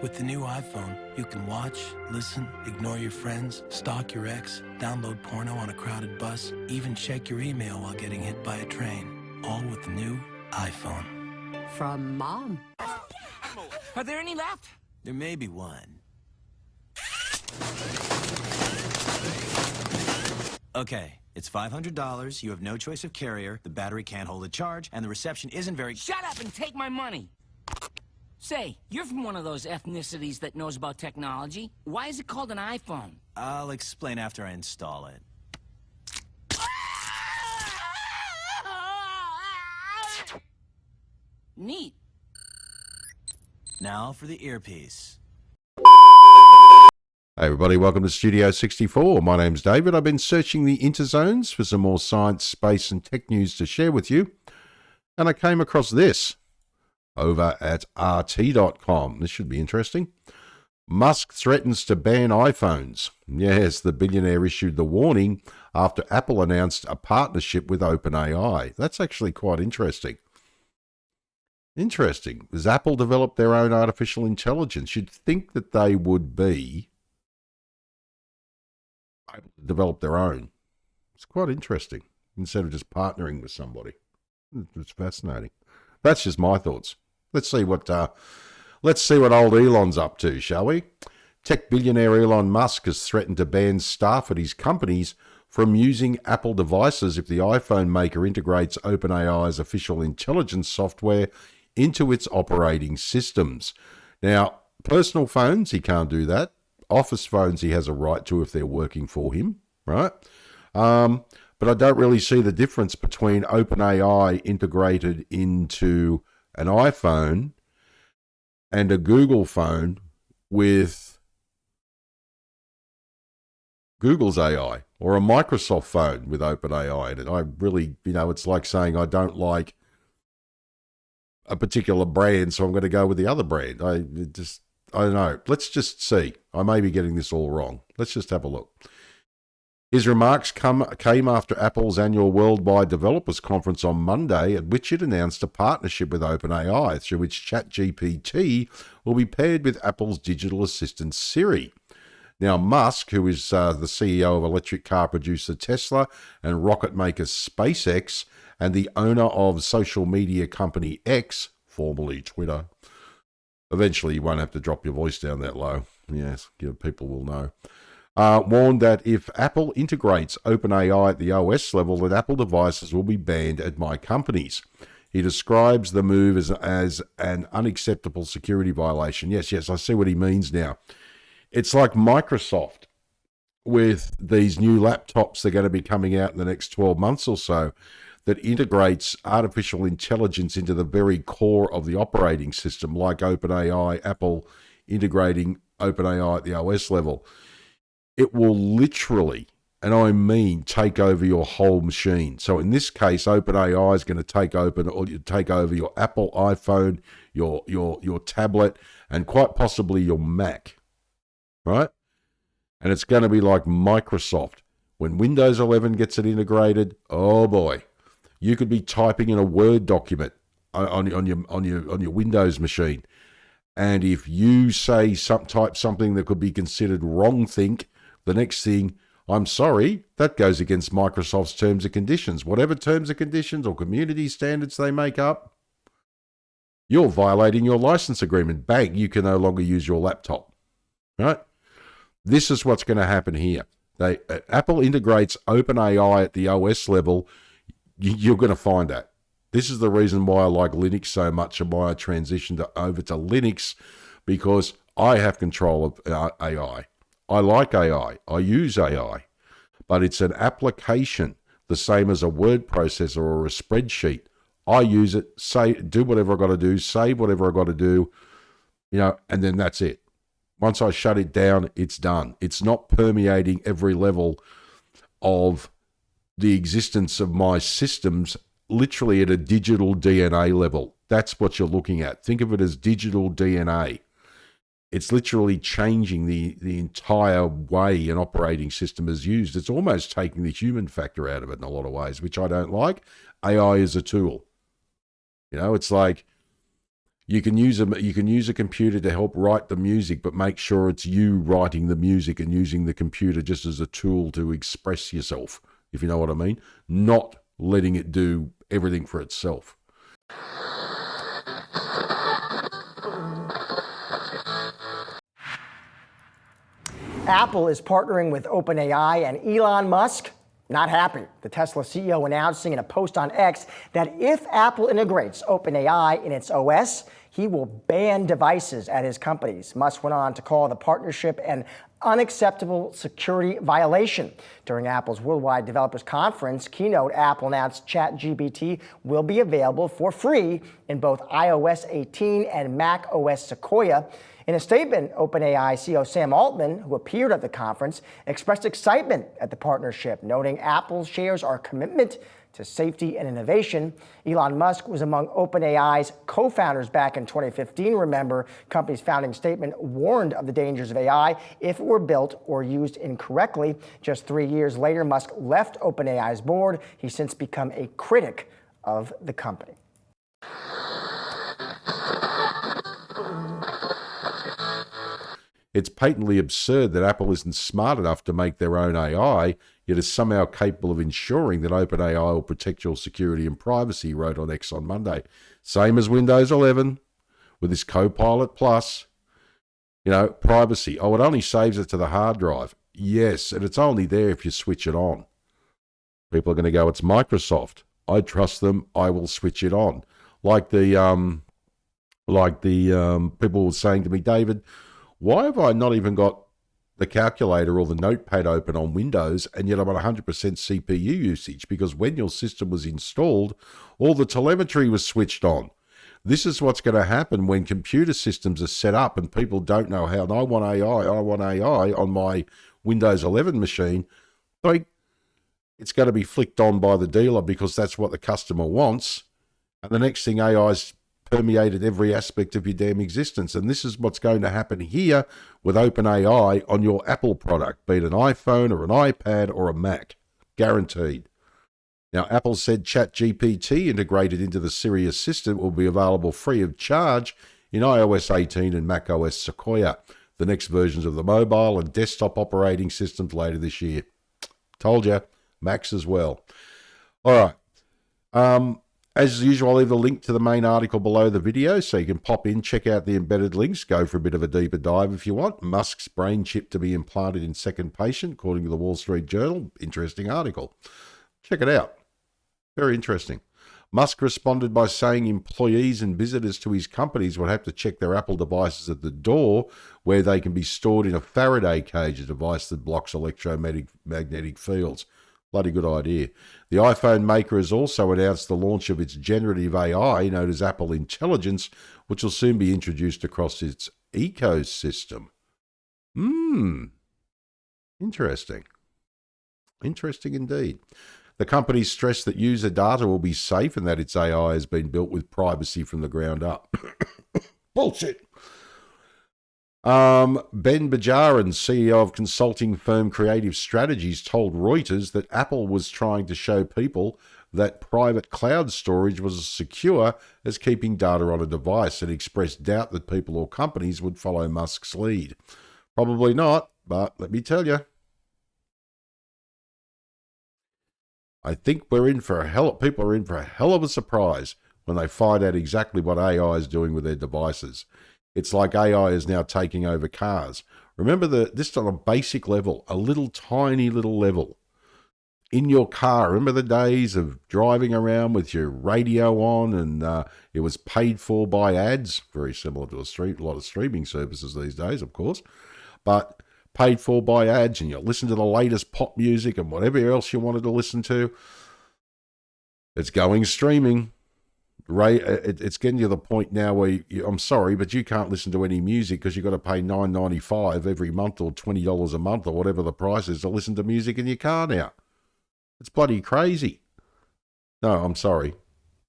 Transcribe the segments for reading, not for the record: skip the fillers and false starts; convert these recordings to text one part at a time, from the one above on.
With the new iPhone, you can watch, listen, ignore your friends, stalk your ex, download porno on a crowded bus, even check your email while getting hit by a train. All with the new iPhone. From Mom. Are there any left? There may be one. Okay, it's $500, you have no choice of carrier, the battery can't hold a charge, and the reception isn't very— Shut up and take my money. Say, you're from one of those ethnicities that knows about technology. Why is it called an iPhone? I'll explain after I install it. Neat. Now for the earpiece. Hey everybody, welcome to Studio 64. My name's David. I've been searching the interzones for some more science, space and tech news to share with you. And I came across this over at RT.com. This should be interesting. Musk threatens to ban iPhones. Yes, the billionaire issued the warning after Apple announced a partnership with OpenAI. That's actually quite interesting. Interesting. As Apple developed their own artificial intelligence, you'd think that they would be able to develop their own. It's quite interesting, instead of just partnering with somebody. It's fascinating. That's just my thoughts. Let's see what old Elon's up to, shall we? Tech billionaire Elon Musk has threatened to ban staff at his companies from using Apple devices if the iPhone maker integrates OpenAI's official intelligence software into its operating systems. Now, personal phones, he can't do that. Office phones, he has a right to if they're working for him, right? But I don't really see the difference between OpenAI integrated into an iPhone and a Google phone with Google's AI, or a Microsoft phone with OpenAI in it. I really, it's like saying I don't like a particular brand, so I'm going to go with the other brand. I don't know. Let's just see. I may be getting this all wrong. Let's just have a look. His remarks came after Apple's annual Worldwide Developers Conference on Monday, at which it announced a partnership with OpenAI, through which ChatGPT will be paired with Apple's digital assistant Siri. Now, Musk, who is the CEO of electric car producer Tesla and rocket maker SpaceX, and the owner of social media company X, formerly Twitter. Eventually, you won't have to drop your voice down that low. Yes, people will know. Warned that if Apple integrates OpenAI at the OS level, then Apple devices will be banned at my companies. He describes the move as an unacceptable security violation. Yes, I see what he means now. It's like Microsoft with these new laptops that are going to be coming out in the next 12 months or so that integrates artificial intelligence into the very core of the operating system, like OpenAI, Apple integrating OpenAI at the OS level. It will literally, and I mean take over your whole machine. So in this case, OpenAI is going to take over your Apple iPhone, your tablet, and quite possibly your Mac, right? And it's going to be like Microsoft. When Windows 11 gets it integrated, oh boy, you could be typing in a Word document on your Windows machine, and if you say type something that could be considered wrong-think, the next thing, I'm sorry, that goes against Microsoft's terms and conditions. Whatever terms and conditions or community standards they make up, you're violating your license agreement. Bang, you can no longer use your laptop. Right? This is what's going to happen here. Apple integrates OpenAI at the OS level. You're going to find that. This is the reason why I like Linux so much and why I transitioned over to Linux, because I have control of AI. I like AI. I use AI. But it's an application, the same as a word processor or a spreadsheet. I use it, do whatever I got to do, save whatever I got to do, and then that's it. Once I shut it down, it's done. It's not permeating every level of the existence of my systems, literally at a digital DNA level. That's what you're looking at. Think of it as digital DNA. It's literally changing the entire way an operating system is used. It's almost taking the human factor out of it in a lot of ways, which I don't like. AI is a tool. It's like You can use a computer to help write the music, but make sure it's you writing the music and using the computer just as a tool to express yourself, if you know what I mean. Not letting it do everything for itself. Apple is partnering with OpenAI, and Elon Musk not happy. The Tesla CEO announcing in a post on X that if Apple integrates OpenAI in its OS, he will ban devices at his companies. Musk went on to call the partnership an unacceptable security violation. During Apple's Worldwide Developers Conference keynote, Apple announced ChatGPT will be available for free in both iOS 18 and Mac OS Sequoia. In a statement, OpenAI CEO Sam Altman, who appeared at the conference, expressed excitement at the partnership, noting Apple's shares our commitment to safety and innovation. Elon Musk was among OpenAI's co-founders back in 2015. Remember, company's founding statement warned of the dangers of AI if it were built or used incorrectly. Just 3 years later, Musk left OpenAI's board. He's since become a critic of the company. It's patently absurd that Apple isn't smart enough to make their own AI, yet is somehow capable of ensuring that OpenAI will protect your security and privacy, he wrote on X on Monday. Same as Windows 11 with this Copilot Plus. Privacy. Oh, it only saves it to the hard drive. Yes, and it's only there if you switch it on. People are going to go, it's Microsoft. I trust them. I will switch it on. Like the people were saying to me, David, why have I not even got the calculator or the notepad open on Windows, and yet I'm at 100% CPU usage? Because when your system was installed, all the telemetry was switched on. This is what's going to happen when computer systems are set up and people don't know how. And I want AI on my Windows 11 machine. It's going to be flicked on by the dealer because that's what the customer wants. And the next thing, AI's permeated every aspect of your damn existence. And this is what's going to happen here with OpenAI on your Apple product, be it an iPhone or an iPad or a Mac. Guaranteed. Now, Apple said ChatGPT integrated into the Siri Assistant will be available free of charge in iOS 18 and Mac OS Sequoia, the next versions of the mobile and desktop operating systems later this year. Told you, Macs as well. All right. As usual, I'll leave the link to the main article below the video so you can pop in, check out the embedded links, go for a bit of a deeper dive if you want. Musk's brain chip to be implanted in second patient, according to the Wall Street Journal. Interesting article. Check it out. Very interesting. Musk responded by saying employees and visitors to his companies would have to check their Apple devices at the door, where they can be stored in a Faraday cage, a device that blocks electromagnetic fields. Bloody good idea. The iPhone maker has also announced the launch of its generative AI, known as Apple Intelligence, which will soon be introduced across its ecosystem. Interesting. Interesting indeed. The company stressed that user data will be safe and that its AI has been built with privacy from the ground up. Bullshit. Ben Bajaran, CEO of consulting firm Creative Strategies, told Reuters that Apple was trying to show people that private cloud storage was as secure as keeping data on a device, and expressed doubt that people or companies would follow Musk's lead. Probably not, but let me tell you, I think people are in for a hell of a surprise when they find out exactly what AI is doing with their devices. It's like AI is now taking over cars. Remember this on a basic level, a little tiny little level. In your car, remember the days of driving around with your radio on and it was paid for by ads? Very similar to a lot of streaming services these days, of course. But paid for by ads, and you listen to the latest pop music and whatever else you wanted to listen to. It's going streaming. It's getting to the point now where I'm sorry, but you can't listen to any music because you've got to pay $9.95 every month or $20 a month or whatever the price is to listen to music in your car now. It's bloody crazy. No, I'm sorry.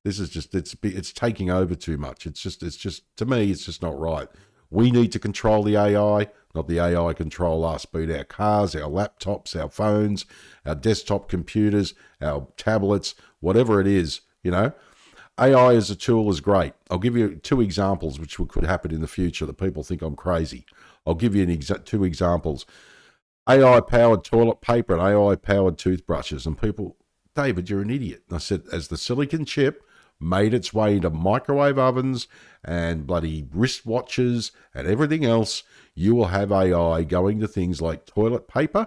This is just it's taking over too much. It's just to me, it's just not right. We need to control the AI, not the AI control us, be it our cars, our laptops, our phones, our desktop computers, our tablets, whatever it is, you know. AI as a tool is great. I'll give you 2 examples which could happen in the future that people think I'm crazy. I'll give you 2 examples. AI-powered toilet paper and AI-powered toothbrushes. And people, David, you're an idiot. And I said, as the silicon chip made its way into microwave ovens and bloody wristwatches and everything else, you will have AI going to things like toilet paper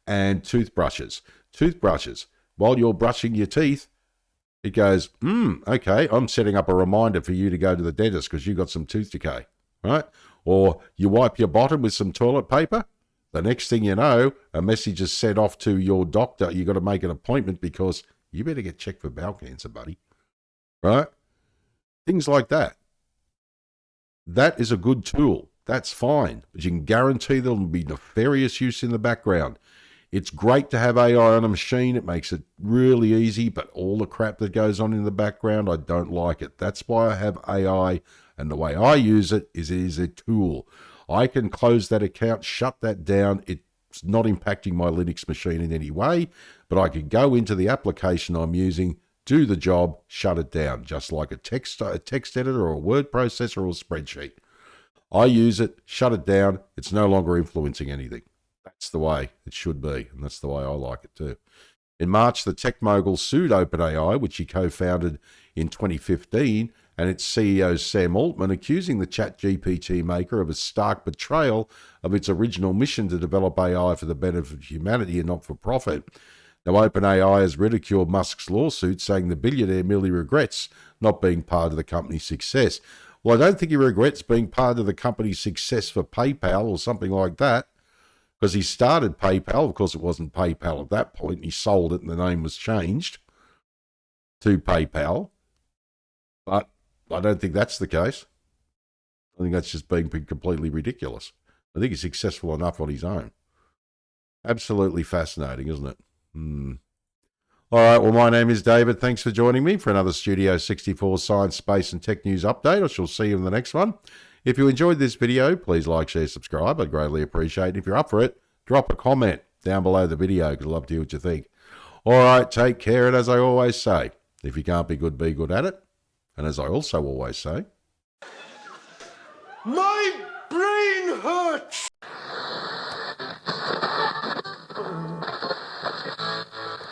and toothbrushes. Toothbrushes, while you're brushing your teeth, it goes, okay, I'm setting up a reminder for you to go to the dentist because you got some tooth decay, right? Or you wipe your bottom with some toilet paper. The next thing you know, a message is sent off to your doctor. You got to make an appointment because you better get checked for bowel cancer, buddy. Right? Things like that. That is a good tool. That's fine. But you can guarantee there will be nefarious use in the background. It's great to have AI on a machine. It makes it really easy, but all the crap that goes on in the background, I don't like it. That's why I have AI, and the way I use it is a tool. I can close that account, shut that down. It's not impacting my Linux machine in any way, but I can go into the application I'm using, do the job, shut it down, just like a text editor or a word processor or a spreadsheet. I use it, shut it down. It's no longer influencing anything. That's the way it should be, and that's the way I like it too. In March, the tech mogul sued OpenAI, which he co-founded in 2015, and its CEO Sam Altman, accusing the ChatGPT maker of a stark betrayal of its original mission to develop AI for the benefit of humanity and not for profit. Now, OpenAI has ridiculed Musk's lawsuit, saying the billionaire merely regrets not being part of the company's success. Well, I don't think he regrets being part of the company's success for PayPal or something like that, because he started PayPal. Of course, it wasn't PayPal at that point. He sold it and the name was changed to PayPal. But I don't think that's the case. I think that's just being completely ridiculous. I think he's successful enough on his own. Absolutely fascinating, isn't it? All right, well, my name is David. Thanks for joining me for another Studio 64 Science, Space and Tech News update. I shall see you in the next one. If you enjoyed this video, please like, share, subscribe. I'd greatly appreciate it. If you're up for it, drop a comment down below the video because I'd love to hear what you think. All right, take care. And as I always say, if you can't be good at it. And as I also always say, my brain hurts!